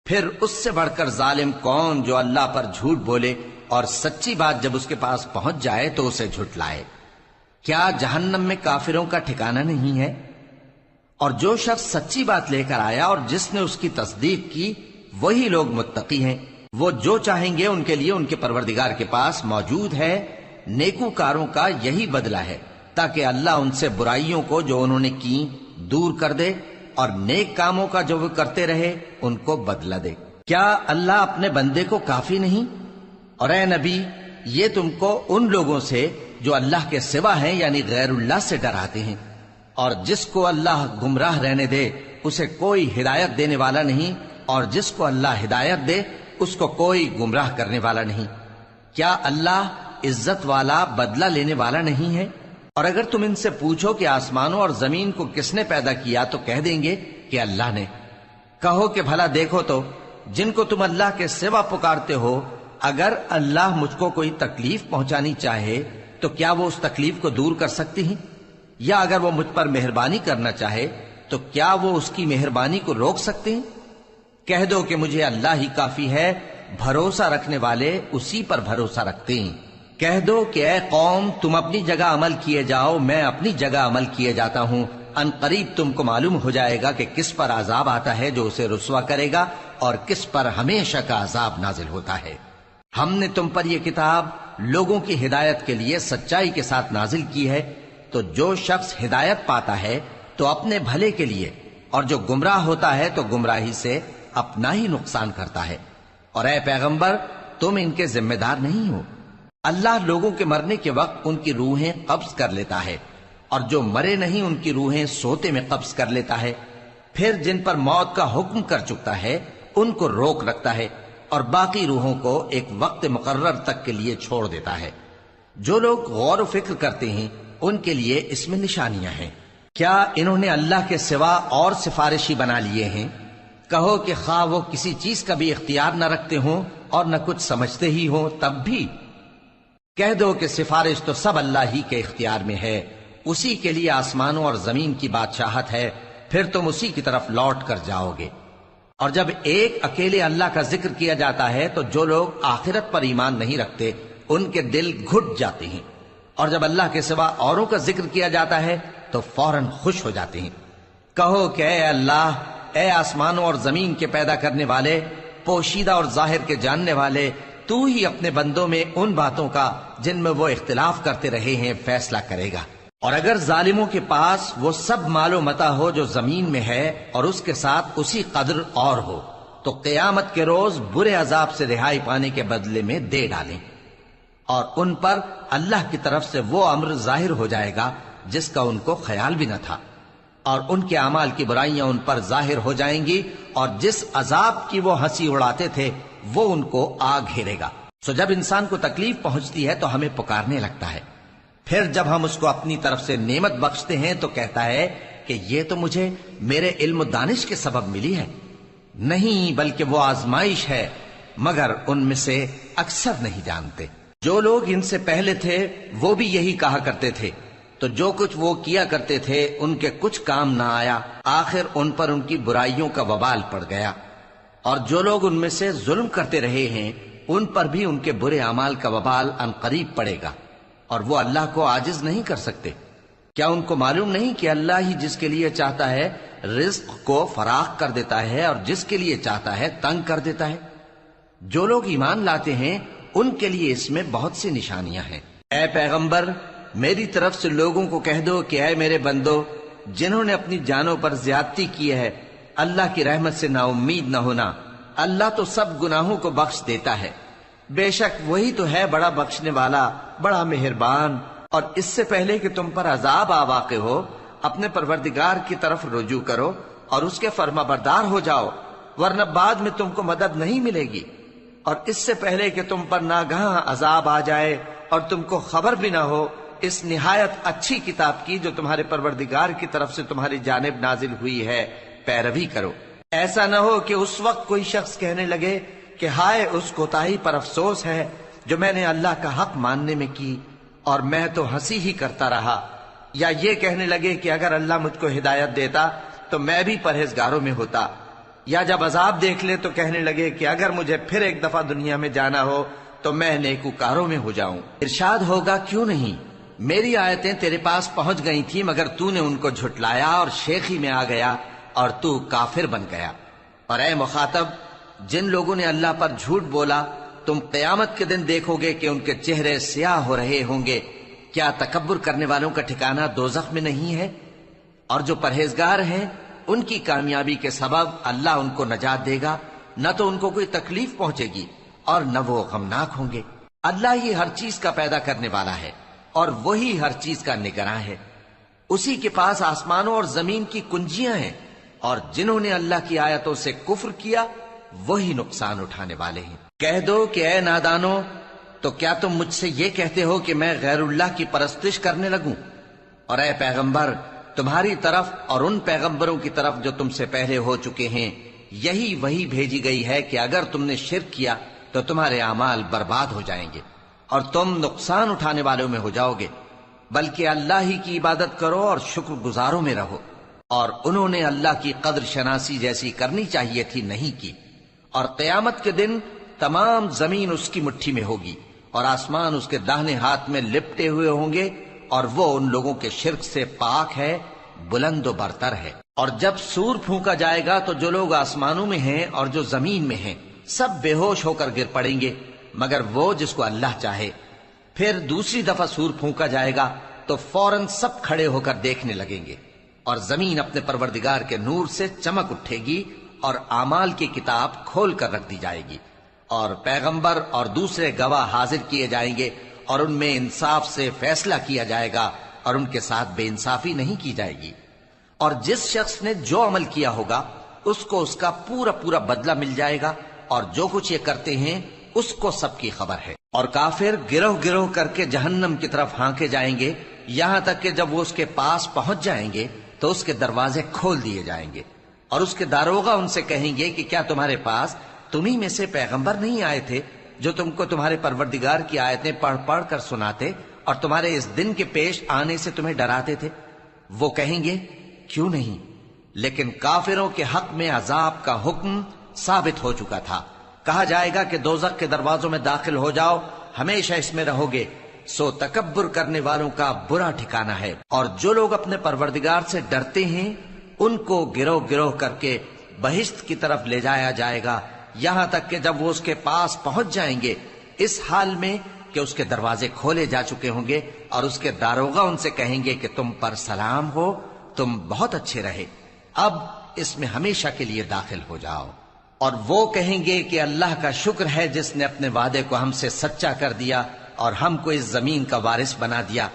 پھر اس سے بڑھ کر ظالم کون جو اللہ پر جھوٹ بولے اور سچی بات جب اس کے پاس پہنچ جائے تو اسے جھٹلائے۔ کیا جہنم میں کافروں کا ٹھکانہ نہیں ہے؟ اور جو شخص سچی بات لے کر آیا اور جس نے اس کی تصدیق کی وہی لوگ متقی ہیں۔ وہ جو چاہیں گے ان کے لیے ان کے پروردگار کے پاس موجود ہے۔ نیکوکاروں کا یہی بدلہ ہے، تاکہ اللہ ان سے برائیوں کو جو انہوں نے کی دور کر دے اور نیک کاموں کا جو وہ کرتے رہے ان کو بدلہ دے۔ کیا اللہ اپنے بندے کو کافی نہیں؟ اور اے نبی، یہ تم کو ان لوگوں سے جو اللہ کے سوا ہیں یعنی غیر اللہ سے ڈراتے ہیں، اور جس کو اللہ گمراہ رہنے دے اسے کوئی ہدایت دینے والا نہیں، اور جس کو اللہ ہدایت دے اس کو کوئی گمراہ کرنے والا نہیں۔ کیا اللہ عزت والا بدلہ لینے والا نہیں ہے؟ اور اگر تم ان سے پوچھو کہ آسمانوں اور زمین کو کس نے پیدا کیا تو کہہ دیں گے کہ اللہ نے۔ کہو کہ بھلا دیکھو تو جن کو تم اللہ کے سوا پکارتے ہو، اگر اللہ مجھ کو کوئی تکلیف پہنچانی چاہے تو کیا وہ اس تکلیف کو دور کر سکتی ہیں؟ یا اگر وہ مجھ پر مہربانی کرنا چاہے تو کیا وہ اس کی مہربانی کو روک سکتے ہیں؟ کہہ دو کہ مجھے اللہ ہی کافی ہے، بھروسہ رکھنے والے اسی پر بھروسہ رکھتے ہیں۔ کہہ دو کہ اے قوم تم اپنی جگہ عمل کیے جاؤ، میں اپنی جگہ عمل کیے جاتا ہوں، ان قریب تم کو معلوم ہو جائے گا کہ کس پر عذاب آتا ہے جو اسے رسوا کرے گا اور کس پر ہمیشہ کا عذاب نازل ہوتا ہے۔ ہم نے تم پر یہ کتاب لوگوں کی ہدایت کے لیے سچائی کے ساتھ نازل کی ہے، تو جو شخص ہدایت پاتا ہے تو اپنے بھلے کے لیے، اور جو گمراہ ہوتا ہے تو گمراہی سے اپنا ہی نقصان کرتا ہے۔ اور اے پیغمبر تم ان کے ذمہ دار نہیں ہو۔ اللہ لوگوں کے مرنے کے وقت ان کی روحیں قبض کر لیتا ہے، اور جو مرے نہیں ان کی روحیں سوتے میں قبض کر لیتا ہے، پھر جن پر موت کا حکم کر چکتا ہے ان کو روک رکھتا ہے، اور باقی روحوں کو ایک وقت مقرر تک کے لیے چھوڑ دیتا ہے۔ جو لوگ غور و فکر کرتے ہیں ان کے لیے اس میں نشانیاں ہیں۔ کیا انہوں نے اللہ کے سوا اور سفارشی بنا لیے ہیں؟ کہو کہ خواہ وہ کسی چیز کا بھی اختیار نہ رکھتے ہوں اور نہ کچھ سمجھتے ہی ہوں تب بھی کہہ دو کہ سفارش تو سب اللہ ہی کے اختیار میں ہے، اسی کے لیے آسمانوں اور زمین کی بادشاہت ہے، پھر تم اسی کی طرف لوٹ کر جاؤ گے۔ اور جب ایک اکیلے اللہ کا ذکر کیا جاتا ہے تو جو لوگ آخرت پر ایمان نہیں رکھتے ان کے دل گھٹ جاتے ہیں، اور جب اللہ کے سوا اوروں کا ذکر کیا جاتا ہے تو فوراً خوش ہو جاتے ہیں۔ کہو کہ اے اللہ، اے آسمانوں اور زمین کے پیدا کرنے والے، پوشیدہ اور ظاہر کے جاننے والے، تو ہی اپنے بندوں میں ان باتوں کا جن میں وہ اختلاف کرتے رہے ہیں فیصلہ کرے گا۔ اور اگر ظالموں کے پاس وہ سب مال و متاع ہو جو زمین میں ہے اور اس کے ساتھ اسی قدر اور ہو تو قیامت کے روز برے عذاب سے رہائی پانے کے بدلے میں دے ڈالیں، اور ان پر اللہ کی طرف سے وہ امر ظاہر ہو جائے گا جس کا ان کو خیال بھی نہ تھا، اور ان کے اعمال کی برائیاں ان پر ظاہر ہو جائیں گی، اور جس عذاب کی وہ ہنسی اڑاتے تھے وہ ان کو آ گھیرے گا۔ سو جب انسان کو تکلیف پہنچتی ہے تو ہمیں پکارنے لگتا ہے، پھر جب ہم اس کو اپنی طرف سے نعمت بخشتے ہیں تو کہتا ہے کہ یہ تو مجھے میرے علم و دانش کے سبب ملی ہے۔ نہیں، بلکہ وہ آزمائش ہے، مگر ان میں سے اکثر نہیں جانتے۔ جو لوگ ان سے پہلے تھے وہ بھی یہی کہا کرتے تھے، تو جو کچھ وہ کیا کرتے تھے ان کے کچھ کام نہ آیا، آخر ان پر ان کی برائیوں کا وبال پڑ گیا۔ اور جو لوگ ان میں سے ظلم کرتے رہے ہیں ان پر بھی ان کے برے اعمال کا وبال ان قریب پڑے گا، اور وہ اللہ کو عاجز نہیں کر سکتے۔ کیا ان کو معلوم نہیں کہ اللہ ہی جس کے لیے چاہتا ہے رزق کو فراخ کر دیتا ہے اور جس کے لیے چاہتا ہے تنگ کر دیتا ہے؟ جو لوگ ایمان لاتے ہیں ان کے لیے اس میں بہت سی نشانیاں ہیں۔ اے پیغمبر، میری طرف سے لوگوں کو کہہ دو کہ اے میرے بندو، جنہوں نے اپنی جانوں پر زیادتی کی ہے، اللہ کی رحمت سے نا امید نہ ہونا۔ اللہ تو سب گناہوں کو بخش دیتا ہے، بے شک وہی تو ہے بڑا بخشنے والا، بڑا مہربان۔ اور اس سے پہلے کہ تم پر عذاب آ واقع ہو، اپنے پروردگار کی طرف رجوع کرو اور اس کے فرما بردار ہو جاؤ، ورنہ بعد میں تم کو مدد نہیں ملے گی۔ اور اس سے پہلے کہ تم پر ناگہاں عذاب آ جائے اور تم کو خبر بھی نہ ہو، اس نہایت اچھی کتاب کی جو تمہارے پروردگار کی طرف سے تمہاری جانب نازل ہوئی ہے پیروی کرو۔ ایسا نہ ہو کہ اس وقت کوئی شخص کہنے لگے کہ ہائے اس کوتاہی پر افسوس ہے جو میں نے اللہ کا حق ماننے میں کی، اور میں تو ہنسی ہی کرتا رہا، یا یہ کہنے لگے کہ اگر اللہ مجھ کو ہدایت دیتا تو میں بھی پرہیزگاروں میں ہوتا۔ یا جب عذاب دیکھ لے تو کہنے لگے کہ اگر مجھے پھر ایک دفعہ دنیا میں جانا ہو تو میں نیکوکاروں میں ہو جاؤں۔ ارشاد ہوگا کیوں نہیں، میری آیتیں تیرے پاس پہنچ گئی تھی مگر تو نے ان کو جھٹلایا اور شیخی میں آ گیا اور تو کافر بن گیا۔ اور اے مخاطب، جن لوگوں نے اللہ پر جھوٹ بولا تم قیامت کے دن دیکھو گے کہ ان کے چہرے سیاہ ہو رہے ہوں گے۔ کیا تکبر کرنے والوں کا ٹھکانہ دوزخ میں نہیں ہے؟ اور جو پرہیزگار ہیں ان کی کامیابی کے سبب اللہ ان کو نجات دے گا، نہ تو ان کو کوئی تکلیف پہنچے گی اور نہ وہ غمناک ہوں گے۔ اللہ ہی ہر چیز کا پیدا کرنے والا ہے اور وہی ہر چیز کا نگراں ہے۔ اسی کے پاس آسمانوں اور زمین کی کنجیاں ہیں، اور جنہوں نے اللہ کی آیتوں سے کفر کیا وہی نقصان اٹھانے والے ہیں۔ کہہ دو کہ اے نادانو، تو کیا تم مجھ سے یہ کہتے ہو کہ میں غیر اللہ کی پرستش کرنے لگوں؟ اور اے پیغمبر، تمہاری طرف اور ان پیغمبروں کی طرف جو تم سے پہلے ہو چکے ہیں یہی وہی بھیجی گئی ہے کہ اگر تم نے شرک کیا تو تمہارے اعمال برباد ہو جائیں گے اور تم نقصان اٹھانے والوں میں ہو جاؤ گے، بلکہ اللہ ہی کی عبادت کرو اور شکر گزاروں میں رہو۔ اور انہوں نے اللہ کی قدر شناسی جیسی کرنی چاہیے تھی نہیں کی۔ اور قیامت کے دن تمام زمین اس کی مٹھی میں ہوگی اور آسمان اس کے داہنے ہاتھ میں لپٹے ہوئے ہوں گے، اور وہ ان لوگوں کے شرک سے پاک ہے، بلند و برتر ہے۔ اور جب سور پھونکا جائے گا تو جو لوگ آسمانوں میں ہیں اور جو زمین میں ہیں سب بے ہوش ہو کر گر پڑیں گے مگر وہ جس کو اللہ چاہے۔ پھر دوسری دفعہ سور پھونکا جائے گا تو فوراً سب کھڑے ہو کر دیکھنے لگیں گے، اور زمین اپنے پروردگار کے نور سے چمک اٹھے گی اور اعمال کی کتاب کھول کر رکھ دی جائے گی، اور پیغمبر اور دوسرے گواہ حاضر کیے جائیں گے، اور ان میں انصاف سے فیصلہ کیا جائے گا اور ان کے ساتھ بے انصافی نہیں کی جائے گی۔ اور جس شخص نے جو عمل کیا ہوگا اس کو اس کا پورا پورا بدلہ مل جائے گا، اور جو کچھ یہ کرتے ہیں اس کو سب کی خبر ہے۔ اور کافر گروہ گروہ کر کے جہنم کی طرف ہانکے جائیں گے، یہاں تک کہ جب وہ اس کے پاس پہنچ جائیں گے تو اس کے دروازے کھول دیے جائیں گے، اور اس کے داروغہ ان سے کہیں گے کہ کیا تمہارے پاس تمہیں میں سے پیغمبر نہیں آئے تھے جو تم کو تمہارے پروردگار کی آیتیں پڑھ پڑھ کر سناتے اور تمہارے اس دن کے پیش آنے سے تمہیں ڈراتے تھے؟ وہ کہیں گے کیوں نہیں، لیکن کافروں کے حق میں عذاب کا حکم ثابت ہو چکا تھا۔ کہا جائے گا کہ دوزخ کے دروازوں میں داخل ہو جاؤ، ہمیشہ اس میں رہو گے، سو تکبر کرنے والوں کا برا ٹھکانہ ہے۔ اور جو لوگ اپنے پروردگار سے ڈرتے ہیں ان کو گروہ گروہ کر کے بہشت کی طرف لے جایا جائے گا، یہاں تک کہ جب وہ اس کے پاس پہنچ جائیں گے اس حال میں کہ اس کے دروازے کھولے جا چکے ہوں گے، اور اس کے داروغہ ان سے کہیں گے کہ تم پر سلام ہو، تم بہت اچھے رہے، اب اس میں ہمیشہ کے لیے داخل ہو جاؤ۔ اور وہ کہیں گے کہ اللہ کا شکر ہے جس نے اپنے وعدے کو ہم سے سچا کر دیا اور ہم کو اس زمین کا وارث بنا دیا،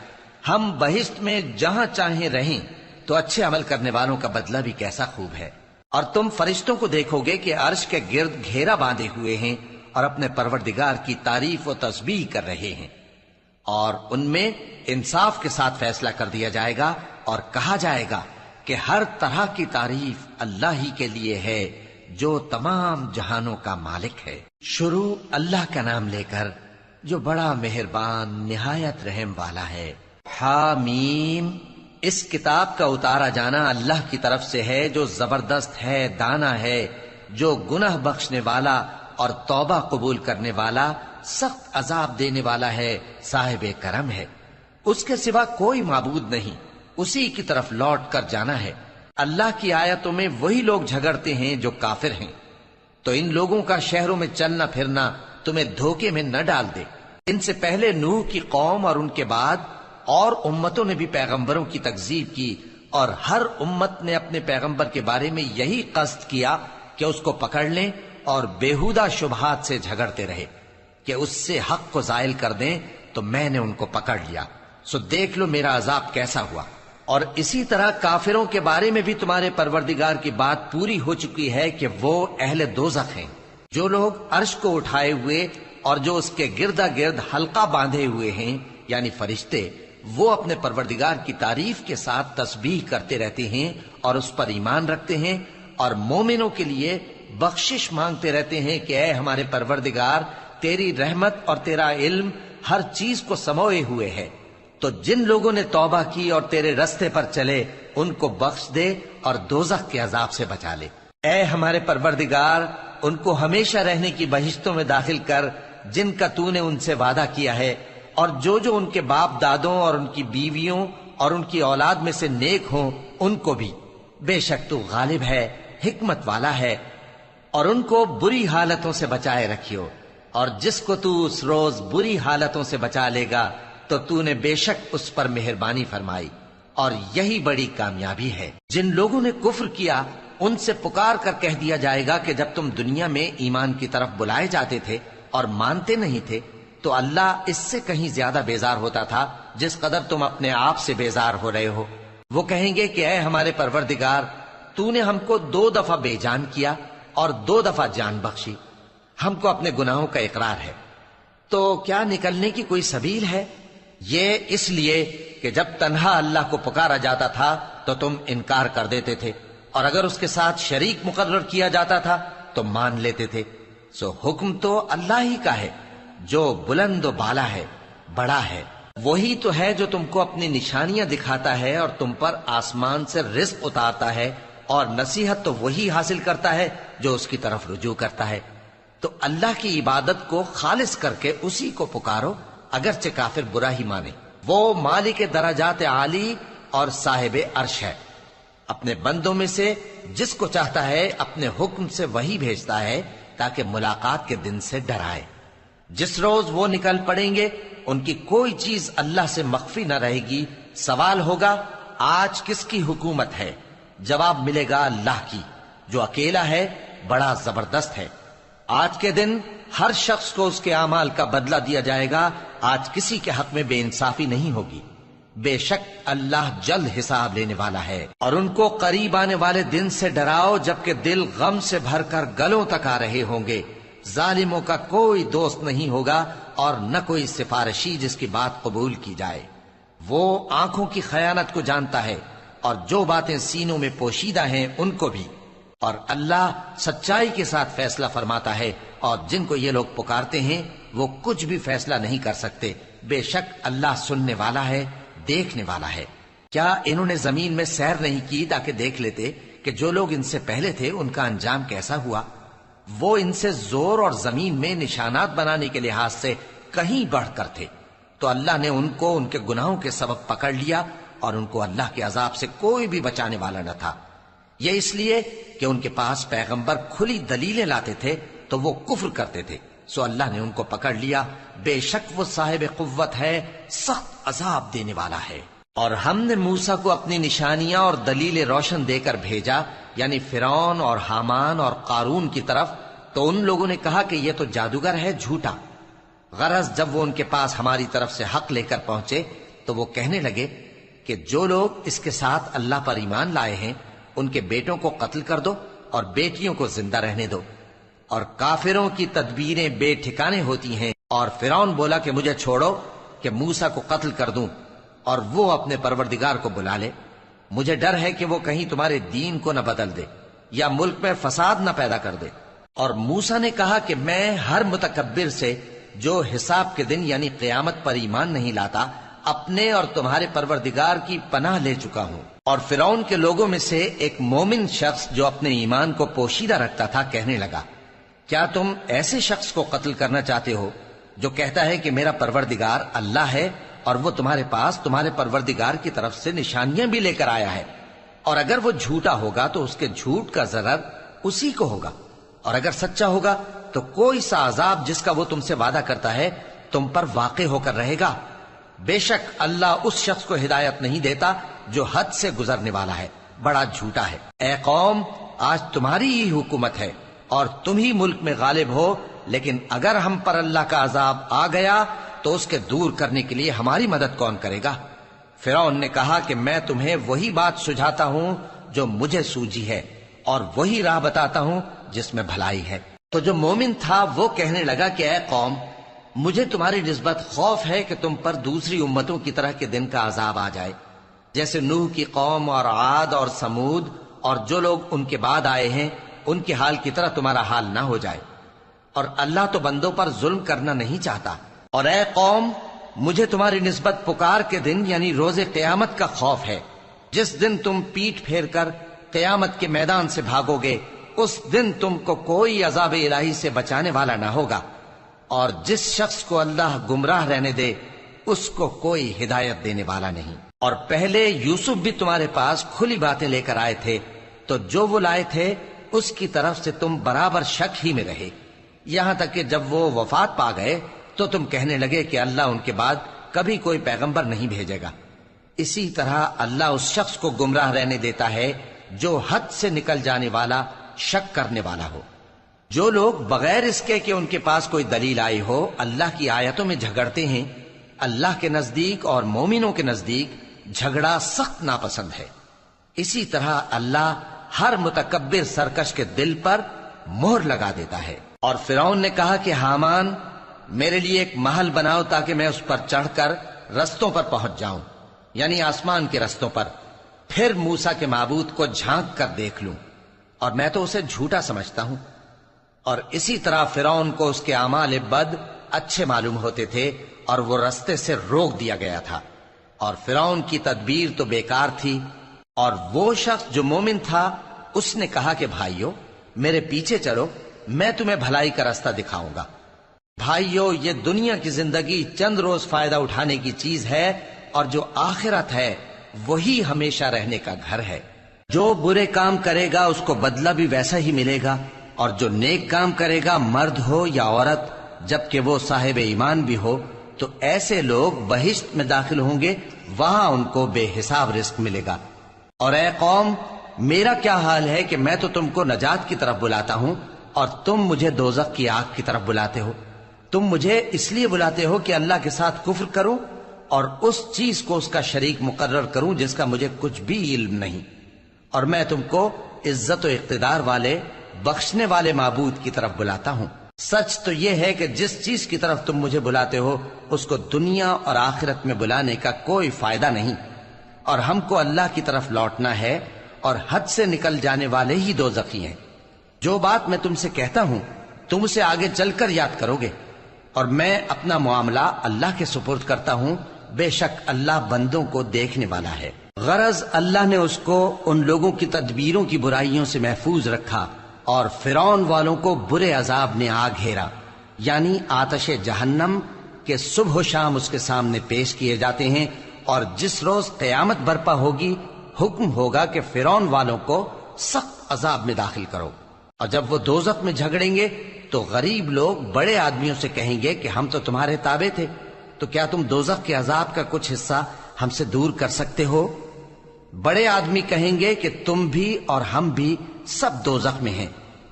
ہم بہشت میں جہاں چاہیں رہیں، تو اچھے عمل کرنے والوں کا بدلہ بھی کیسا خوب ہے۔ اور تم فرشتوں کو دیکھو گے کہ عرش کے گرد گھیرا باندھے ہوئے ہیں اور اپنے پروردگار کی تعریف و تسبیح کر رہے ہیں، اور ان میں انصاف کے ساتھ فیصلہ کر دیا جائے گا، اور کہا جائے گا کہ ہر طرح کی تعریف اللہ ہی کے لیے ہے جو تمام جہانوں کا مالک ہے۔ شروع اللہ کا نام لے کر جو بڑا مہربان نہایت رحم والا ہے۔ حامیم، اس کتاب کا اتارا جانا اللہ کی طرف سے ہے جو زبردست ہے، دانا ہے، جو گناہ بخشنے والا اور توبہ قبول کرنے والا، سخت عذاب دینے والا ہے، صاحب کرم ہے۔ اس کے سوا کوئی معبود نہیں، اسی کی طرف لوٹ کر جانا ہے۔ اللہ کی آیتوں میں وہی لوگ جھگڑتے ہیں جو کافر ہیں، تو ان لوگوں کا شہروں میں چلنا پھرنا تمہیں دھوکے میں نہ ڈال دے۔ ان سے پہلے نوح کی قوم اور ان کے بعد اور امتوں نے بھی پیغمبروں کی تکذیب کی، اور ہر امت نے اپنے پیغمبر کے بارے میں یہی قصد کیا کہ اس کو پکڑ لیں اور بیہودہ شبہات سے جھگڑتے رہے کہ اس سے حق کو زائل کر دیں، تو میں نے ان کو پکڑ لیا، سو دیکھ لو میرا عذاب کیسا ہوا۔ اور اسی طرح کافروں کے بارے میں بھی تمہارے پروردگار کی بات پوری ہو چکی ہے کہ وہ اہل دوزخ ہیں۔ جو لوگ عرش کو اٹھائے ہوئے اور جو اس کے گردا گرد حلقہ باندھے ہوئے ہیں یعنی فرشتے، وہ اپنے پروردگار کی تعریف کے ساتھ تسبیح کرتے رہتے ہیں اور اس پر ایمان رکھتے ہیں، اور مومنوں کے لیے بخشش مانگتے رہتے ہیں کہ اے ہمارے پروردگار، تیری رحمت اور تیرا علم ہر چیز کو سموئے ہوئے ہے، تو جن لوگوں نے توبہ کی اور تیرے رستے پر چلے ان کو بخش دے اور دوزخ کے عذاب سے بچا لے۔ اے ہمارے پروردگار، ان کو ہمیشہ رہنے کی بہشتوں میں داخل کر جن کا تو نے ان سے وعدہ کیا ہے، اور جو جو ان کے باپ دادوں اور ان کی بیویوں اور ان کی اولاد میں سے نیک ہوں ان کو بھی۔ بے شک تو غالب ہے، حکمت والا ہے۔ اور ان کو بری حالتوں سے بچائے رکھیو، اور جس کو تو اس روز بری حالتوں سے بچا لے گا تو نے بے شک اس پر مہربانی فرمائی، اور یہی بڑی کامیابی ہے۔ جن لوگوں نے کفر کیا ان سے پکار کر کہہ دیا جائے گا کہ جب تم دنیا میں ایمان کی طرف بلائے جاتے تھے اور مانتے نہیں تھے تو اللہ اس سے کہیں زیادہ بیزار ہوتا تھا جس قدر تم اپنے آپ سے بیزار ہو رہے ہو۔ وہ کہیں گے کہ اے ہمارے پروردگار، تو نے ہم کو 2 دفعہ بے جان کیا اور 2 دفعہ جان بخشی، ہم کو اپنے گناہوں کا اقرار ہے، تو کیا نکلنے کی کوئی سبیل ہے؟ یہ اس لیے کہ جب تنہا اللہ کو پکارا جاتا تھا تو تم انکار کر دیتے تھے، اور اگر اس کے ساتھ شریک مقرر کیا جاتا تھا تو مان لیتے تھے۔ سو حکم تو اللہ ہی کا ہے جو بلند و بالا ہے، بڑا ہے۔ وہی تو ہے جو تم کو اپنی نشانیاں دکھاتا ہے اور تم پر آسمان سے رزق اتارتا ہے، اور نصیحت تو وہی حاصل کرتا ہے جو اس کی طرف رجوع کرتا ہے۔ تو اللہ کی عبادت کو خالص کر کے اسی کو پکارو، اگرچہ کافر برا ہی مانے۔ وہ مالک درجات عالی اور صاحب عرش ہے، اپنے بندوں میں سے جس کو چاہتا ہے اپنے حکم سے وہی بھیجتا ہے تاکہ ملاقات کے دن سے ڈرائے۔ جس روز وہ نکل پڑیں گے ان کی کوئی چیز اللہ سے مخفی نہ رہے گی۔ سوال ہوگا آج کس کی حکومت ہے؟ جواب ملے گا اللہ کی، جو اکیلا ہے، بڑا زبردست ہے۔ آج کے دن ہر شخص کو اس کے اعمال کا بدلہ دیا جائے گا۔ آج کسی کے حق میں بے انصافی نہیں ہوگی۔ بے شک اللہ جلد حساب لینے والا ہے۔ اور ان کو قریب آنے والے دن سے ڈراؤ جبکہ دل غم سے بھر کر گلوں تک آ رہے ہوں گے۔ ظالموں کا کوئی دوست نہیں ہوگا اور نہ کوئی سفارشی جس کی بات قبول کی جائے۔ وہ آنکھوں کی خیانت کو جانتا ہے اور جو باتیں سینوں میں پوشیدہ ہیں ان کو بھی، اور اللہ سچائی کے ساتھ فیصلہ فرماتا ہے، اور جن کو یہ لوگ پکارتے ہیں وہ کچھ بھی فیصلہ نہیں کر سکتے۔ بے شک اللہ سننے والا ہے، دیکھنے والا ہے۔ کیا انہوں نے زمین میں سیر نہیں کی تاکہ دیکھ لیتے کہ جو لوگ ان سے پہلے تھے ان کا انجام کیسا ہوا؟ وہ ان سے زور اور زمین میں نشانات بنانے کے لحاظ سے کہیں بڑھ کر تھے، تو اللہ نے ان کو ان کے گناہوں کے سبب پکڑ لیا، اور ان کو اللہ کے عذاب سے کوئی بھی بچانے والا نہ تھا۔ یہ اس لیے کہ ان کے پاس پیغمبر کھلی دلیلیں لاتے تھے تو وہ کفر کرتے تھے، سو اللہ نے ان کو پکڑ لیا۔ بے شک وہ صاحب قوت ہے، سخت عذاب دینے والا ہے۔ اور ہم نے موسیٰ کو اپنی نشانیاں اور دلیل روشن دے کر بھیجا، یعنی فرعون اور حامان اور قارون کی طرف، تو ان لوگوں نے کہا کہ یہ تو جادوگر ہے، جھوٹا۔ غرض جب وہ ان کے پاس ہماری طرف سے حق لے کر پہنچے تو وہ کہنے لگے کہ جو لوگ اس کے ساتھ اللہ پر ایمان لائے ہیں ان کے بیٹوں کو قتل کر دو اور بیٹیوں کو زندہ رہنے دو۔ اور کافروں کی تدبیریں بے ٹھکانے ہوتی ہیں۔ اور فرعون بولا کہ مجھے چھوڑو کہ موسیٰ کو قتل کر دوں اور وہ اپنے پروردگار کو بلا لے۔ مجھے ڈر ہے کہ وہ کہیں تمہارے دین کو نہ بدل دے یا ملک میں فساد نہ پیدا کر دے۔ اور موسیٰ نے کہا کہ میں ہر متکبر سے جو حساب کے دن یعنی قیامت پر ایمان نہیں لاتا اپنے اور تمہارے پروردگار کی پناہ لے چکا ہوں۔ اور فرعون کے لوگوں میں سے ایک مومن شخص جو اپنے ایمان کو پوشیدہ رکھتا تھا کہنے لگا، کیا تم ایسے شخص کو قتل کرنا چاہتے ہو جو کہتا ہے کہ میرا پروردگار اللہ ہے اور وہ تمہارے پاس تمہارے پروردگار کی طرف سے نشانیاں بھی لے کر آیا ہے؟ اور اگر وہ جھوٹا ہوگا تو اس کے جھوٹ کا ضرر اسی کو ہوگا، اور اگر سچا ہوگا تو کوئی سا عذاب جس کا وہ تم سے وعدہ کرتا ہے تم پر واقع ہو کر رہے گا۔ بے شک اللہ اس شخص کو ہدایت نہیں دیتا جو حد سے گزرنے والا ہے، بڑا جھوٹا ہے۔ اے قوم، آج تمہاری ہی حکومت ہے اور تم ہی ملک میں غالب ہو، لیکن اگر ہم پر اللہ کا عذاب آ گیا تو اس کے دور کرنے کے لیے ہماری مدد کون کرے گا؟ فرعون نے کہا کہ میں تمہیں وہی بات سجھاتا ہوں جو مجھے سوجھی ہے، اور وہی راہ بتاتا ہوں جس میں بھلائی ہے۔ تو جو مومن تھا وہ کہنے لگا کہ اے قوم، مجھے تمہاری نسبت خوف ہے کہ تم پر دوسری امتوں کی طرح کے دن کا عذاب آ جائے، جیسے نوح کی قوم اور عاد اور سمود اور جو لوگ ان کے بعد آئے ہیں ان کے حال کی طرح تمہارا حال نہ ہو جائے۔ اور اللہ تو بندوں پر ظلم کرنا نہیں چاہتا۔ اور اے قوم، مجھے تمہاری نسبت پکار کے دن یعنی روز قیامت کا خوف ہے، جس دن تم پیٹھ پھیر کر قیامت کے میدان سے بھاگو گے اس دن تم کو کوئی عذاب الہی سے بچانے والا نہ ہوگا، اور جس شخص کو اللہ گمراہ رہنے دے اس کو کوئی ہدایت دینے والا نہیں۔ اور پہلے یوسف بھی تمہارے پاس کھلی باتیں لے کر آئے تھے، تو جو وہ لائے تھے اس کی طرف سے تم برابر شک ہی میں رہے، یہاں تک کہ جب وہ وفات پا گئے تو تم کہنے لگے کہ اللہ ان کے بعد کبھی کوئی پیغمبر نہیں بھیجے گا۔ اسی طرح اللہ اس شخص کو گمراہ رہنے دیتا ہے جو حد سے نکل جانے والا، شک کرنے والا ہو۔ جو لوگ بغیر اس کے کہ ان کے پاس کوئی دلیل آئی ہو اللہ کی آیتوں میں جھگڑتے ہیں، اللہ کے نزدیک اور مومنوں کے نزدیک جھگڑا سخت ناپسند ہے۔ اسی طرح اللہ ہر متکبر سرکش کے دل پر مہر لگا دیتا ہے۔ اور فرعون نے کہا کہ حامان میرے لیے ایک محل بناؤ تاکہ میں اس پر چڑھ کر رستوں پر پہنچ جاؤں، یعنی آسمان کے رستوں پر، پھر موسیٰ کے معبود کو جھانک کر دیکھ لوں، اور میں تو اسے جھوٹا سمجھتا ہوں۔ اور اسی طرح فرعون کو اس کے اعمال بد اچھے معلوم ہوتے تھے اور وہ رستے سے روک دیا گیا تھا، اور فرعون کی تدبیر تو بیکار تھی۔ اور وہ شخص جو مومن تھا اس نے کہا کہ بھائیو میرے پیچھے چلو، میں تمہیں بھلائی کا راستہ دکھاؤں گا۔ بھائیو یہ دنیا کی زندگی چند روز فائدہ اٹھانے کی چیز ہے، اور جو آخرت ہے وہی ہمیشہ رہنے کا گھر ہے۔ جو برے کام کرے گا اس کو بدلہ بھی ویسا ہی ملے گا، اور جو نیک کام کرے گا مرد ہو یا عورت جبکہ وہ صاحب ایمان بھی ہو تو ایسے لوگ بہشت میں داخل ہوں گے، وہاں ان کو بے حساب رزق ملے گا۔ اور اے قوم میرا کیا حال ہے کہ میں تو تم کو نجات کی طرف بلاتا ہوں اور تم مجھے دوزخ کی آگ کی طرف بلاتے ہو۔ تم مجھے اس لیے بلاتے ہو کہ اللہ کے ساتھ کفر کروں اور اس چیز کو اس کا شریک مقرر کروں جس کا مجھے کچھ بھی علم نہیں، اور میں تم کو عزت و اقتدار والے بخشنے والے معبود کی طرف بلاتا ہوں۔ سچ تو یہ ہے کہ جس چیز کی طرف تم مجھے بلاتے ہو اس کو دنیا اور آخرت میں بلانے کا کوئی فائدہ نہیں، اور ہم کو اللہ کی طرف لوٹنا ہے، اور حد سے نکل جانے والے ہی دوزخی ہیں۔ جو بات میں تم سے کہتا ہوں تم اسے آگے چل کر یاد کرو گے، اور میں اپنا معاملہ اللہ کے سپرد کرتا ہوں، بے شک اللہ بندوں کو دیکھنے والا ہے۔ غرض اللہ نے اس کو ان لوگوں کی تدبیروں کی برائیوں سے محفوظ رکھا، اور فرعون والوں کو برے عذاب نے آ گھیرا، یعنی آتش جہنم کے صبح و شام اس کے سامنے پیش کیے جاتے ہیں، اور جس روز قیامت برپا ہوگی حکم ہوگا کہ فرعون والوں کو سخت عذاب میں داخل کرو۔ اور جب وہ دوزخ میں جھگڑیں گے تو غریب لوگ بڑے آدمیوں سے کہیں گے کہ ہم تو تمہارے تابع تھے، تو کیا تم دوزخ کے عذاب کا کچھ حصہ ہم سے دور کر سکتے ہو؟ بڑے آدمی کہیں گے کہ تم بھی اور ہم بھی سب دوزخ میں ہیں،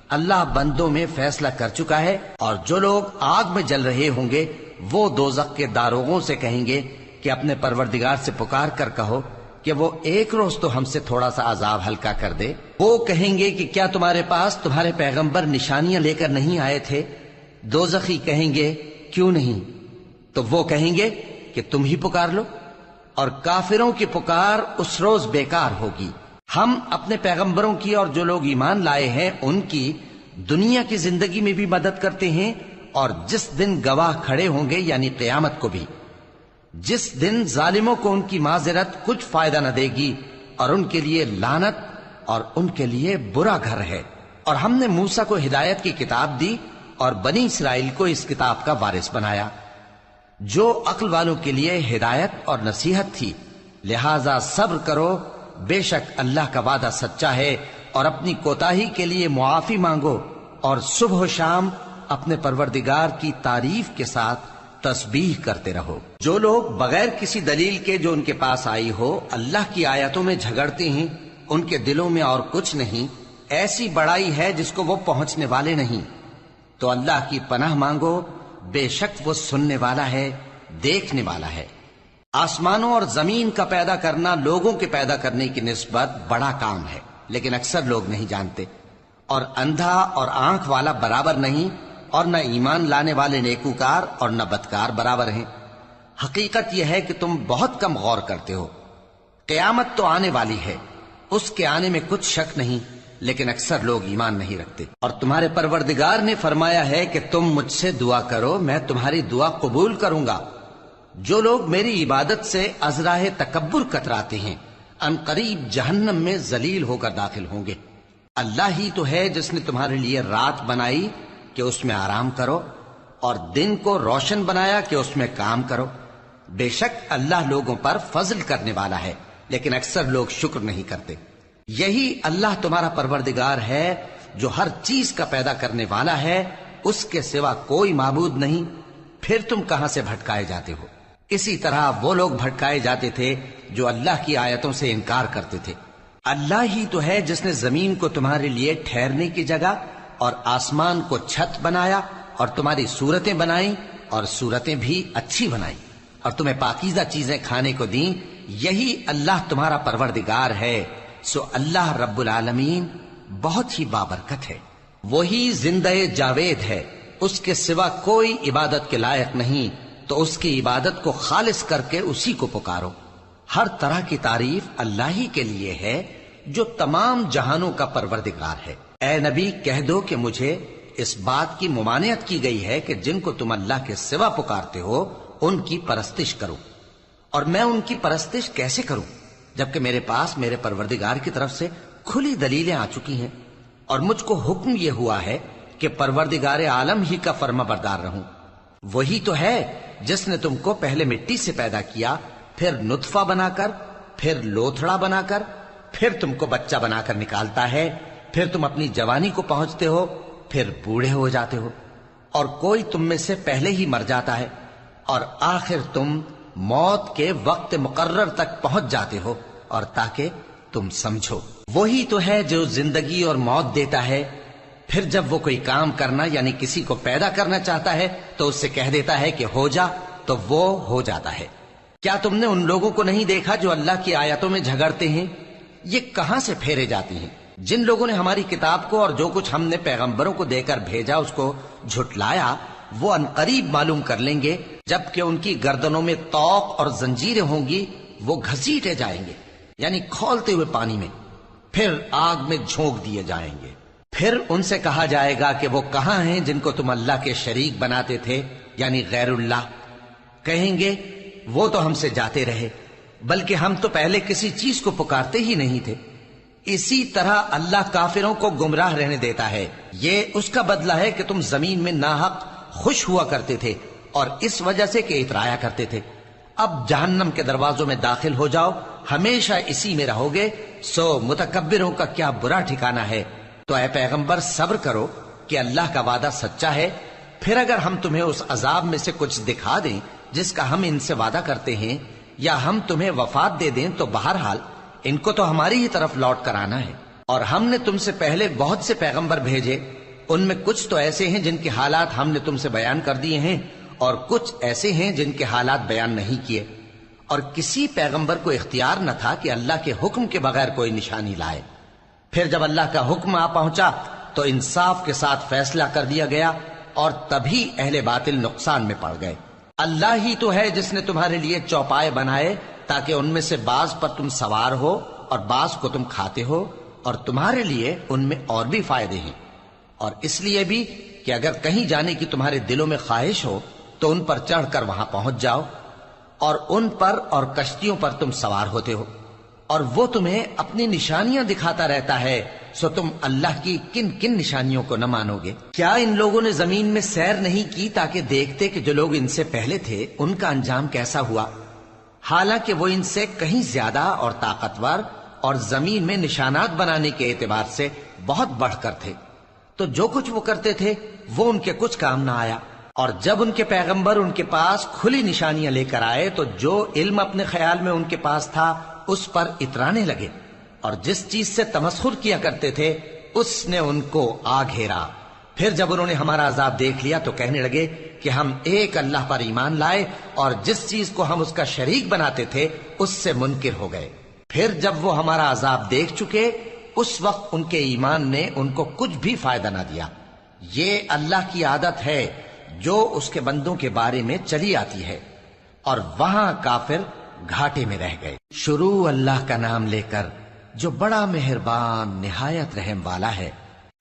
اللہ بندوں میں فیصلہ کر چکا ہے۔ اور جو لوگ آگ میں جل رہے ہوں گے وہ دوزخ کے داروغوں سے کہیں گے کہ اپنے پروردگار سے پکار کر کہو کہ وہ ایک روز تو ہم سے تھوڑا سا عذاب ہلکا کر دے۔ وہ کہیں گے کہ کیا تمہارے پاس تمہارے پیغمبر نشانیاں لے کر نہیں آئے تھے؟ دوزخی کہیں گے کیوں نہیں؟ تو وہ کہیں گے کہ تم ہی پکار لو، اور کافروں کی پکار اس روز بیکار ہوگی۔ ہم اپنے پیغمبروں کی اور جو لوگ ایمان لائے ہیں ان کی دنیا کی زندگی میں بھی مدد کرتے ہیں، اور جس دن گواہ کھڑے ہوں گے یعنی قیامت کو بھی، جس دن ظالموں کو ان کی معذرت کچھ فائدہ نہ دے گی، اور ان کے لیے لعنت اور ان کے لیے برا گھر ہے۔ اور ہم نے موسیٰ کو ہدایت کی کتاب دی اور بنی اسرائیل کو اس کتاب کا وارث بنایا، جو عقل والوں کے لیے ہدایت اور نصیحت تھی۔ لہذا صبر کرو، بے شک اللہ کا وعدہ سچا ہے، اور اپنی کوتاہی کے لیے معافی مانگو، اور صبح و شام اپنے پروردگار کی تعریف کے ساتھ تسبیح کرتے رہو۔ جو لوگ بغیر کسی دلیل کے جو ان کے پاس آئی ہو اللہ کی آیتوں میں جھگڑتے ہیں، ان کے دلوں میں اور کچھ نہیں، ایسی بڑائی ہے جس کو وہ پہنچنے والے نہیں۔ تو اللہ کی پناہ مانگو، بے شک وہ سننے والا ہے، دیکھنے والا ہے۔ آسمانوں اور زمین کا پیدا کرنا لوگوں کے پیدا کرنے کی نسبت بڑا کام ہے، لیکن اکثر لوگ نہیں جانتے۔ اور اندھا اور آنکھ والا برابر نہیں، اور نہ ایمان لانے والے نیکوکار اور نہ بدکار برابر ہیں۔ حقیقت یہ ہے کہ تم بہت کم غور کرتے ہو۔ قیامت تو آنے والی ہے، اس کے آنے میں کچھ شک نہیں، لیکن اکثر لوگ ایمان نہیں رکھتے۔ اور تمہارے پروردگار نے فرمایا ہے کہ تم مجھ سے دعا کرو، میں تمہاری دعا قبول کروں گا۔ جو لوگ میری عبادت سے ازراہ تکبر کتراتے ہیں ان قریب جہنم میں ذلیل ہو کر داخل ہوں گے۔ اللہ ہی تو ہے جس نے تمہارے لیے رات بنائی کہ اس میں آرام کرو اور دن کو روشن بنایا کہ اس میں کام کرو۔ بے شک اللہ لوگوں پر فضل کرنے والا ہے، لیکن اکثر لوگ شکر نہیں کرتے۔ یہی اللہ تمہارا پروردگار ہے جو ہر چیز کا پیدا کرنے والا ہے، اس کے سوا کوئی معبود نہیں، پھر تم کہاں سے بھٹکائے جاتے ہو؟ اسی طرح وہ لوگ بھٹکائے جاتے تھے جو اللہ کی آیتوں سے انکار کرتے تھے۔ اللہ ہی تو ہے جس نے زمین کو تمہارے لیے ٹھہرنے کی جگہ اور آسمان کو چھت بنایا اور تمہاری صورتیں بنائیں اور صورتیں بھی اچھی بنائیں اور تمہیں پاکیزہ چیزیں کھانے کو دیں۔ یہی اللہ تمہارا پروردگار ہے، سو اللہ رب العالمین بہت ہی بابرکت ہے۔ وہی زندہ جاوید ہے، اس کے سوا کوئی عبادت کے لائق نہیں، تو اس کی عبادت کو خالص کر کے اسی کو پکارو۔ ہر طرح کی تعریف اللہ ہی کے لیے ہے جو تمام جہانوں کا پروردگار ہے۔ اے نبی کہہ دو کہ مجھے اس بات کی ممانعت کی گئی ہے کہ جن کو تم اللہ کے سوا پکارتے ہو ان کی پرستش کرو، اور میں ان کی پرستش کیسے کروں جبکہ میرے پاس میرے پروردگار کی طرف سے کھلی دلیلیں آ چکی ہیں، اور مجھ کو حکم یہ ہوا ہے کہ پروردگار عالم ہی کا فرما بردار رہوں۔ وہی تو ہے جس نے تم کو پہلے مٹی سے پیدا کیا، پھر نطفہ بنا کر، پھر لوتھڑا بنا کر، پھر تم کو بچہ بنا کر نکالتا ہے، پھر تم اپنی جوانی کو پہنچتے ہو، پھر بوڑھے ہو جاتے ہو، اور کوئی تم میں سے پہلے ہی مر جاتا ہے، اور آخر تم موت کے وقت مقرر تک پہنچ جاتے ہو، اور تاکہ تم سمجھو۔ وہی تو ہے جو زندگی اور موت دیتا ہے، پھر جب وہ کوئی کام کرنا یعنی کسی کو پیدا کرنا چاہتا ہے تو اس سے کہہ دیتا ہے کہ ہو جا، تو وہ ہو جاتا ہے۔ کیا تم نے ان لوگوں کو نہیں دیکھا جو اللہ کی آیتوں میں جھگڑتے ہیں؟ یہ کہاں سے پھیرے جاتی ہیں؟ جن لوگوں نے ہماری کتاب کو اور جو کچھ ہم نے پیغمبروں کو دے کر بھیجا اس کو جھٹلایا، وہ عنقریب معلوم کر لیں گے جبکہ ان کی گردنوں میں طوق اور زنجیریں ہوں گی، وہ گھسیٹے جائیں گے یعنی کھولتے ہوئے پانی میں، پھر آگ میں جھونک دیے جائیں گے۔ پھر ان سے کہا جائے گا کہ وہ کہاں ہیں جن کو تم اللہ کے شریک بناتے تھے یعنی غیر اللہ؟ کہیں گے وہ تو ہم سے جاتے رہے، بلکہ ہم تو پہلے کسی چیز کو پکارتے ہی نہیں تھے۔ اسی طرح اللہ کافروں کو گمراہ رہنے دیتا ہے، یہ اس کا بدلہ ہے کہ تم زمین میں ناحق خوش ہوا کرتے تھے اور اس وجہ سے کہ اترایا کرتے تھے۔ اب جہنم کے دروازوں میں داخل ہو جاؤ، ہمیشہ اسی میں رہو گے، سو متکبروں کا کیا برا ٹھکانہ ہے۔ تو اے پیغمبر صبر کرو کہ اللہ کا وعدہ سچا ہے، پھر اگر ہم تمہیں اس عذاب میں سے کچھ دکھا دیں جس کا ہم ان سے وعدہ کرتے ہیں، یا ہم تمہیں وفات دے دیں، تو بہرحال ان کو تو ہماری ہی طرف لوٹ کر آنا ہے۔ اور ہم نے تم سے پہلے بہت سے پیغمبر بھیجے، ان میں کچھ تو ایسے ہیں جن کے حالات ہم نے تم سے بیان کر دیے ہیں، اور کچھ ایسے ہیں جن کے حالات بیان نہیں کیے، اور کسی پیغمبر کو اختیار نہ تھا کہ اللہ کے حکم کے بغیر کوئی نشانی لائے۔ پھر جب اللہ کا حکم آ پہنچا تو انصاف کے ساتھ فیصلہ کر دیا گیا، اور تبھی اہل باطل نقصان میں پڑ گئے۔ اللہ ہی تو ہے جس نے تمہارے لیے چوپائے بنائے تاکہ ان میں سے بعض پر تم سوار ہو اور بعض کو تم کھاتے ہو، اور تمہارے لیے ان میں اور بھی فائدے ہیں، اور اس لیے بھی کہ اگر کہیں جانے کی تمہارے دلوں میں خواہش ہو تو ان پر چڑھ کر وہاں پہنچ جاؤ، اور ان پر اور کشتیوں پر تم سوار ہوتے ہو، اور وہ تمہیں اپنی نشانیاں دکھاتا رہتا ہے، سو تم اللہ کی کن کن نشانیوں کو نہ مانو گے؟ کیا ان لوگوں نے زمین میں سیر نہیں کی تاکہ دیکھتے کہ جو لوگ ان سے پہلے تھے ان کا انجام کیسا ہوا؟ حالانکہ وہ ان سے کہیں زیادہ اور طاقتور اور زمین میں نشانات بنانے کے اعتبار سے بہت بڑھ کر تھے، تو جو کچھ وہ کرتے تھے وہ ان کے کچھ کام نہ آیا۔ اور جب ان کے پیغمبر ان کے پاس کھلی نشانیاں لے کر آئے تو جو علم اپنے خیال میں ان کے پاس تھا اس پر اترانے لگے، اور جس چیز سے تمسخر کیا کرتے تھے اس نے ان کو آ گھیرا۔ پھر جب انہوں نے ہمارا عذاب دیکھ لیا تو کہنے لگے کہ ہم ایک اللہ پر ایمان لائے، اور جس چیز کو ہم اس کا شریک بناتے تھے اس سے منکر ہو گئے۔ پھر جب وہ ہمارا عذاب دیکھ چکے اس وقت ان کے ایمان نے ان کو کچھ بھی فائدہ نہ دیا۔ یہ اللہ کی عادت ہے جو اس کے بندوں کے بارے میں چلی آتی ہے، اور وہاں کافر گھاٹے میں رہ گئے۔ شروع اللہ کا نام لے کر جو بڑا مہربان نہایت رحم والا ہے۔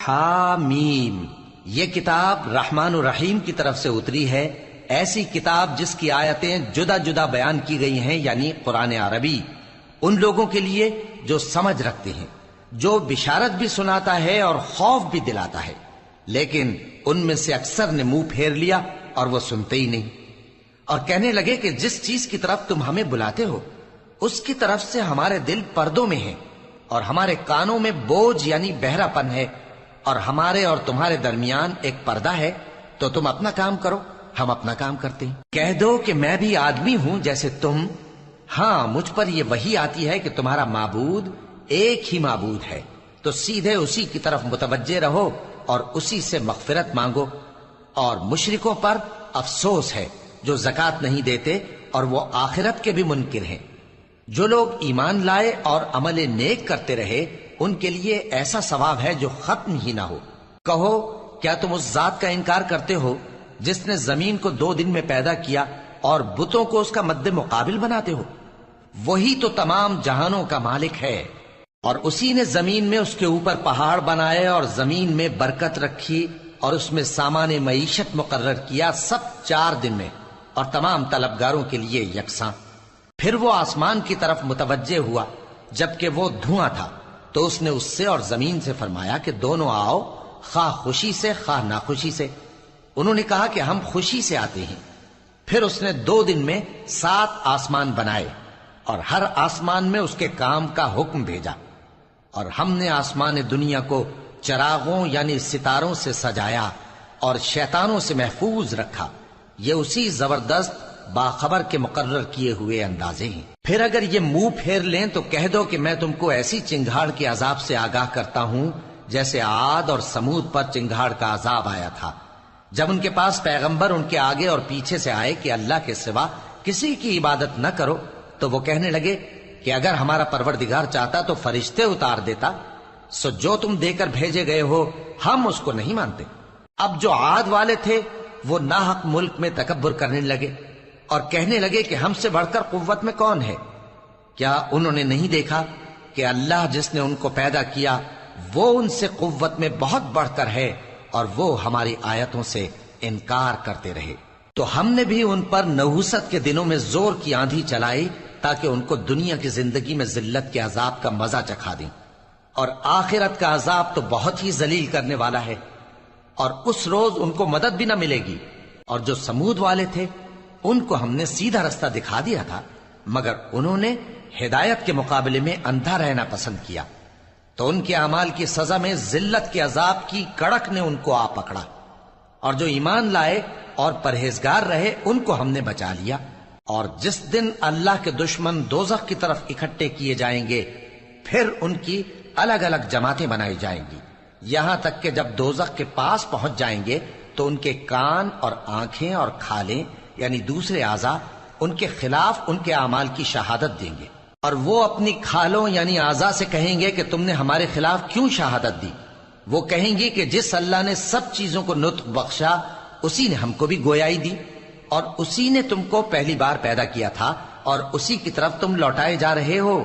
حامیم، یہ کتاب رحمان الرحیم کی طرف سے اتری ہے، ایسی کتاب جس کی آیتیں جدا جدا بیان کی گئی ہیں، یعنی قرآن عربی، ان لوگوں کے لیے جو سمجھ رکھتے ہیں۔ جو بشارت بھی سناتا ہے اور خوف بھی دلاتا ہے، لیکن ان میں سے اکثر نے منہ پھیر لیا اور وہ سنتے ہی نہیں، اور کہنے لگے کہ جس چیز کی طرف تم ہمیں بلاتے ہو اس کی طرف سے ہمارے دل پردوں میں ہیں، اور ہمارے کانوں میں بوجھ یعنی بہرا پن ہے، اور ہمارے اور تمہارے درمیان ایک پردہ ہے، تو تم اپنا کام کرو، ہم اپنا کام کرتے ہیں۔ کہہ دو کہ میں بھی آدمی ہوں جیسے تم، ہاں مجھ پر یہ وحی آتی ہے کہ تمہارا معبود ایک ہی معبود ہے، تو سیدھے اسی کی طرف متوجہ رہو اور اسی سے مغفرت مانگو۔ اور مشرکوں پر افسوس ہے جو زکوٰۃ نہیں دیتے اور وہ آخرت کے بھی منکر ہیں۔ جو لوگ ایمان لائے اور عمل نیک کرتے رہے ان کے لیے ایسا ثواب ہے جو ختم ہی نہ ہو۔ کہو کیا تم اس ذات کا انکار کرتے ہو جس نے زمین کو 2 دن میں پیدا کیا اور بتوں کو اس کا مد مقابل بناتے ہو؟ وہی تو تمام جہانوں کا مالک ہے، اور اسی نے زمین میں اس کے اوپر پہاڑ بنائے اور زمین میں برکت رکھی اور اس میں سامان معیشت مقرر کیا، سب 4 دن میں، اور تمام طلبگاروں کے لیے یکساں۔ پھر وہ آسمان کی طرف متوجہ ہوا جبکہ وہ دھواں تھا، تو اس نے اس سے اور زمین سے فرمایا کہ دونوں آؤ، خواہ خوشی سے خواہ ناخوشی سے۔ انہوں نے کہا کہ ہم خوشی سے آتے ہیں۔ پھر اس نے 2 دن میں 7 آسمان بنائے اور ہر آسمان میں اس کے کام کا حکم بھیجا، اور ہم نے آسمان دنیا کو چراغوں یعنی ستاروں سے سجایا اور شیطانوں سے محفوظ رکھا۔ یہ اسی زبردست باخبر کے مقرر کیے ہوئے اندازے ہیں۔ پھر اگر یہ منہ پھیر لیں تو کہہ دو کہ میں تم کو ایسی چنگھاڑ کے عذاب سے آگاہ کرتا ہوں جیسے عاد اور سمود پر چنگھاڑ کا عذاب آیا تھا، جب ان کے پاس پیغمبر ان کے آگے اور پیچھے سے آئے کہ اللہ کے سوا کسی کی عبادت نہ کرو، تو وہ کہنے لگے کہ اگر ہمارا پروردگار چاہتا تو فرشتے اتار دیتا، سو جو تم دے کر بھیجے گئے ہو ہم اس کو نہیں مانتے۔ اب جو عاد والے تھے وہ ناحق ملک میں تکبر کرنے لگے اور کہنے لگے کہ ہم سے بڑھ کر قوت میں کون ہے؟ کیا انہوں نے نہیں دیکھا کہ اللہ جس نے ان کو پیدا کیا وہ ان سے قوت میں بہت بڑھ کر ہے، اور وہ ہماری آیتوں سے انکار کرتے رہے۔ تو ہم نے بھی ان پر نحوست کے دنوں میں زور کی آندھی چلائی تاکہ ان کو دنیا کی زندگی میں ذلت کے عذاب کا مزہ چکھا دیں، اور آخرت کا عذاب تو بہت ہی ذلیل کرنے والا ہے، اور اس روز ان کو مدد بھی نہ ملے گی۔ اور جو سمود والے تھے ان کو ہم نے سیدھا رستہ دکھا دیا تھا، مگر انہوں نے ہدایت کے مقابلے میں اندھا رہنا پسند کیا، تو ان کے اعمال کی سزا میں ذلت کے عذاب کی کڑک نے ان کو آ پکڑا۔ اور جو ایمان لائے اور پرہیزگار رہے ان کو ہم نے بچا لیا۔ اور جس دن اللہ کے دشمن دوزخ کی طرف اکٹھے کیے جائیں گے پھر ان کی الگ الگ جماعتیں بنائی جائیں گی، یہاں تک کہ جب دوزخ کے پاس پہنچ جائیں گے تو ان کے کان اور آنکھیں اور کھالیں یعنی دوسرے اعضاء ان کے خلاف ان کے اعمال کی شہادت دیں گے، اور وہ اپنی کھالوں یعنی اعضاء سے کہیں گے کہ تم نے ہمارے خلاف کیوں شہادت دی؟ وہ کہیں گی کہ جس اللہ نے سب چیزوں کو نطق بخشا اسی نے ہم کو بھی گویائی دی، اور اسی نے تم کو پہلی بار پیدا کیا تھا اور اسی کی طرف تم لوٹائے جا رہے ہو۔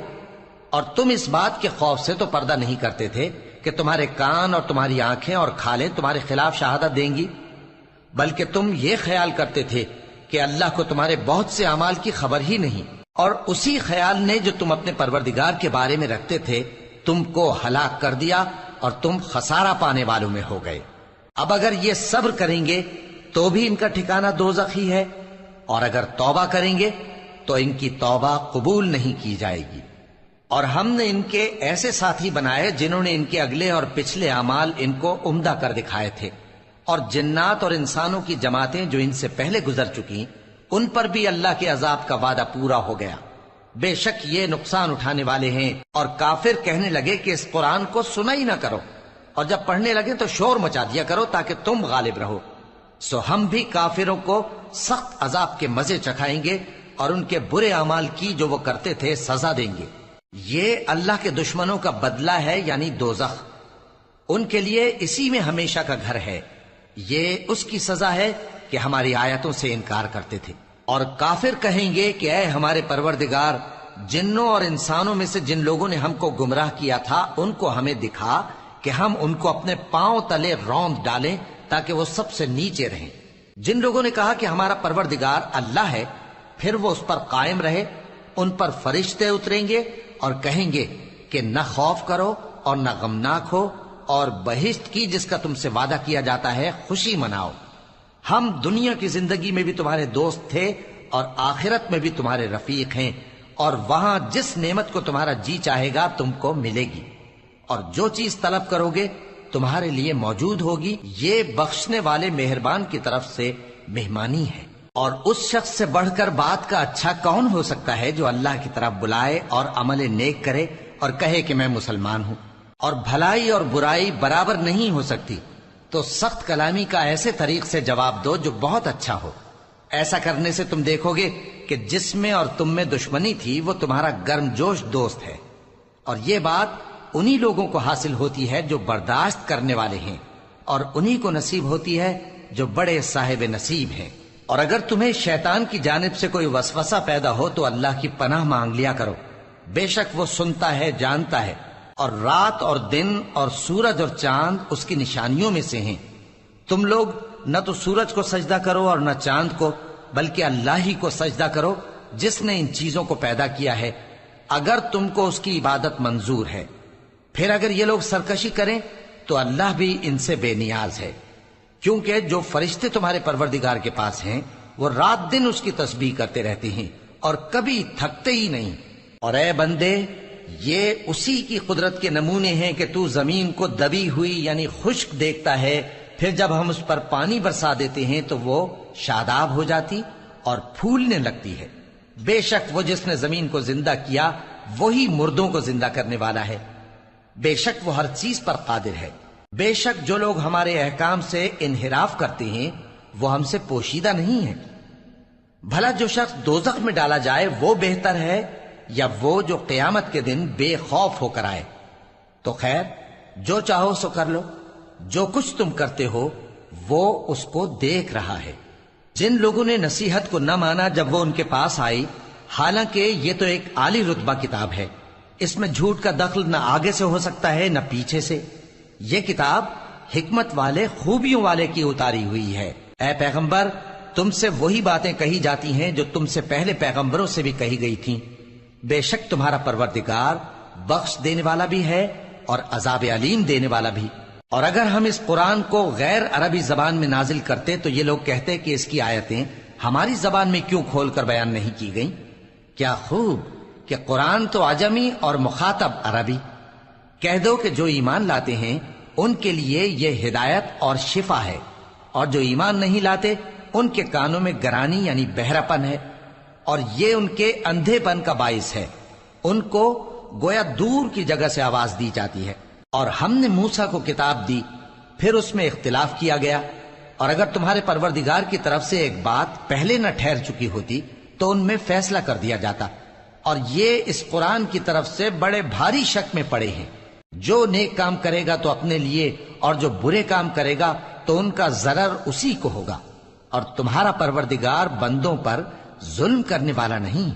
اور تم اس بات کے خوف سے تو پردہ نہیں کرتے تھے کہ تمہارے کان اور تمہاری آنکھیں اور کھالیں تمہارے خلاف شہادت دیں گی، بلکہ تم یہ خیال کرتے تھے کہ اللہ کو تمہارے بہت سے اعمال کی خبر ہی نہیں، اور اسی خیال نے جو تم اپنے پروردگار کے بارے میں رکھتے تھے تم کو ہلاک کر دیا اور تم خسارہ پانے والوں میں ہو گئے۔ اب اگر یہ صبر کریں گے تو بھی ان کا ٹھکانہ دوزخ ہی ہے، اور اگر توبہ کریں گے تو ان کی توبہ قبول نہیں کی جائے گی۔ اور ہم نے ان کے ایسے ساتھی بنائے جنہوں نے ان کے اگلے اور پچھلے اعمال ان کو عمدہ کر دکھائے تھے، اور جنات اور انسانوں کی جماعتیں جو ان سے پہلے گزر چکی ان پر بھی اللہ کے عذاب کا وعدہ پورا ہو گیا۔ بے شک یہ نقصان اٹھانے والے ہیں۔ اور کافر کہنے لگے کہ اس قرآن کو سنا ہی نہ کرو، اور جب پڑھنے لگے تو شور مچا دیا کرو تاکہ تم غالب رہو۔ سو ہم بھی کافروں کو سخت عذاب کے مزے چکھائیں گے اور ان کے برے اعمال کی جو وہ کرتے تھے سزا دیں گے۔ یہ اللہ کے دشمنوں کا بدلہ ہے یعنی دوزخ، ان کے لیے اسی میں ہمیشہ کا گھر ہے۔ یہ اس کی سزا ہے کہ ہماری آیتوں سے انکار کرتے تھے۔ اور کافر کہیں گے کہ اے ہمارے پروردگار، جنوں اور انسانوں میں سے جن لوگوں نے ہم کو گمراہ کیا تھا ان کو ہمیں دکھا کہ ہم ان کو اپنے پاؤں تلے روند ڈالیں تاکہ وہ سب سے نیچے رہیں۔ جن لوگوں نے کہا کہ ہمارا پروردگار اللہ ہے پھر وہ اس پر قائم رہے، ان پر فرشتے اتریں گے اور کہیں گے کہ نہ خوف کرو اور نہ غمناک ہو، اور بہشت کی جس کا تم سے وعدہ کیا جاتا ہے خوشی مناؤ۔ ہم دنیا کی زندگی میں بھی تمہارے دوست تھے اور آخرت میں بھی تمہارے رفیق ہیں، اور وہاں جس نعمت کو تمہارا جی چاہے گا تم کو ملے گی، اور جو چیز طلب کرو گے تمہارے لیے موجود ہوگی۔ یہ بخشنے والے مہربان کی طرف سے مہمانی ہے۔ اور اس شخص سے بڑھ کر بات کا اچھا کون ہو سکتا ہے جو اللہ کی طرف بلائے اور عمل نیک کرے اور کہے کہ میں مسلمان ہوں۔ اور بھلائی اور برائی برابر نہیں ہو سکتی، تو سخت کلامی کا ایسے طریق سے جواب دو جو بہت اچھا ہو۔ ایسا کرنے سے تم دیکھو گے کہ جس میں اور تم میں دشمنی تھی وہ تمہارا گرم جوش دوست ہے، اور یہ بات انہی لوگوں کو حاصل ہوتی ہے جو برداشت کرنے والے ہیں، اور انہی کو نصیب ہوتی ہے جو بڑے صاحب نصیب ہیں۔ اور اگر تمہیں شیطان کی جانب سے کوئی وسوسہ پیدا ہو تو اللہ کی پناہ مانگ لیا کرو، بے شک وہ سنتا ہے، جانتا ہے۔ اور رات اور دن اور سورج اور چاند اس کی نشانیوں میں سے ہیں۔ تم لوگ نہ تو سورج کو سجدہ کرو اور نہ چاند کو، بلکہ اللہ ہی کو سجدہ کرو جس نے ان چیزوں کو پیدا کیا ہے، اگر تم کو اس کی عبادت منظور ہے۔ پھر اگر یہ لوگ سرکشی کریں تو اللہ بھی ان سے بے نیاز ہے، کیونکہ جو فرشتے تمہارے پروردگار کے پاس ہیں وہ رات دن اس کی تسبیح کرتے رہتے ہیں اور کبھی تھکتے ہی نہیں۔ اور اے بندے، یہ اسی کی قدرت کے نمونے ہیں کہ تو زمین کو دبی ہوئی یعنی خشک دیکھتا ہے، پھر جب ہم اس پر پانی برسا دیتے ہیں تو وہ شاداب ہو جاتی اور پھولنے لگتی ہے۔ بے شک وہ جس نے زمین کو زندہ کیا وہی مردوں کو زندہ کرنے والا ہے، بے شک وہ ہر چیز پر قادر ہے۔ بے شک جو لوگ ہمارے احکام سے انحراف کرتے ہیں وہ ہم سے پوشیدہ نہیں ہیں۔ بھلا جو شخص دوزخ میں ڈالا جائے وہ بہتر ہے یا وہ جو قیامت کے دن بے خوف ہو کر آئے؟ تو خیر، جو چاہو سو کر لو، جو کچھ تم کرتے ہو وہ اس کو دیکھ رہا ہے۔ جن لوگوں نے نصیحت کو نہ مانا جب وہ ان کے پاس آئی، حالانکہ یہ تو ایک عالی رتبہ کتاب ہے، اس میں جھوٹ کا دخل نہ آگے سے ہو سکتا ہے نہ پیچھے سے۔ یہ کتاب حکمت والے، خوبیوں والے کی اتاری ہوئی ہے۔ اے پیغمبر، تم سے وہی باتیں کہی جاتی ہیں جو تم سے پہلے پیغمبروں سے بھی کہی گئی تھیں۔ بے شک تمہارا پروردگار بخش دینے والا بھی ہے اور عذاب علیم دینے والا بھی۔ اور اگر ہم اس قرآن کو غیر عربی زبان میں نازل کرتے تو یہ لوگ کہتے کہ اس کی آیتیں ہماری زبان میں کیوں کھول کر بیان نہیں کی گئیں؟ کیا خوب کہ قرآن تو عجمی اور مخاطب عربی۔ کہہ دو کہ جو ایمان لاتے ہیں ان کے لیے یہ ہدایت اور شفا ہے، اور جو ایمان نہیں لاتے ان کے کانوں میں گرانی یعنی بہرا پن ہے، اور یہ ان کے اندھے پن کا باعث ہے۔ ان کو گویا دور کی جگہ سے آواز دی جاتی ہے۔ اور ہم نے موسیٰ کو کتاب دی، پھر اس میں اختلاف کیا گیا، اور اگر تمہارے پروردگار کی طرف سے ایک بات پہلے نہ ٹھہر چکی ہوتی تو ان میں فیصلہ کر دیا جاتا۔ اور یہ اس قرآن کی طرف سے بڑے بھاری شک میں پڑے ہیں۔ جو نیک کام کرے گا تو اپنے لیے، اور جو برے کام کرے گا تو ان کا ضرر اسی کو ہوگا، اور تمہارا پروردگار بندوں پر ظلم کرنے والا نہیں۔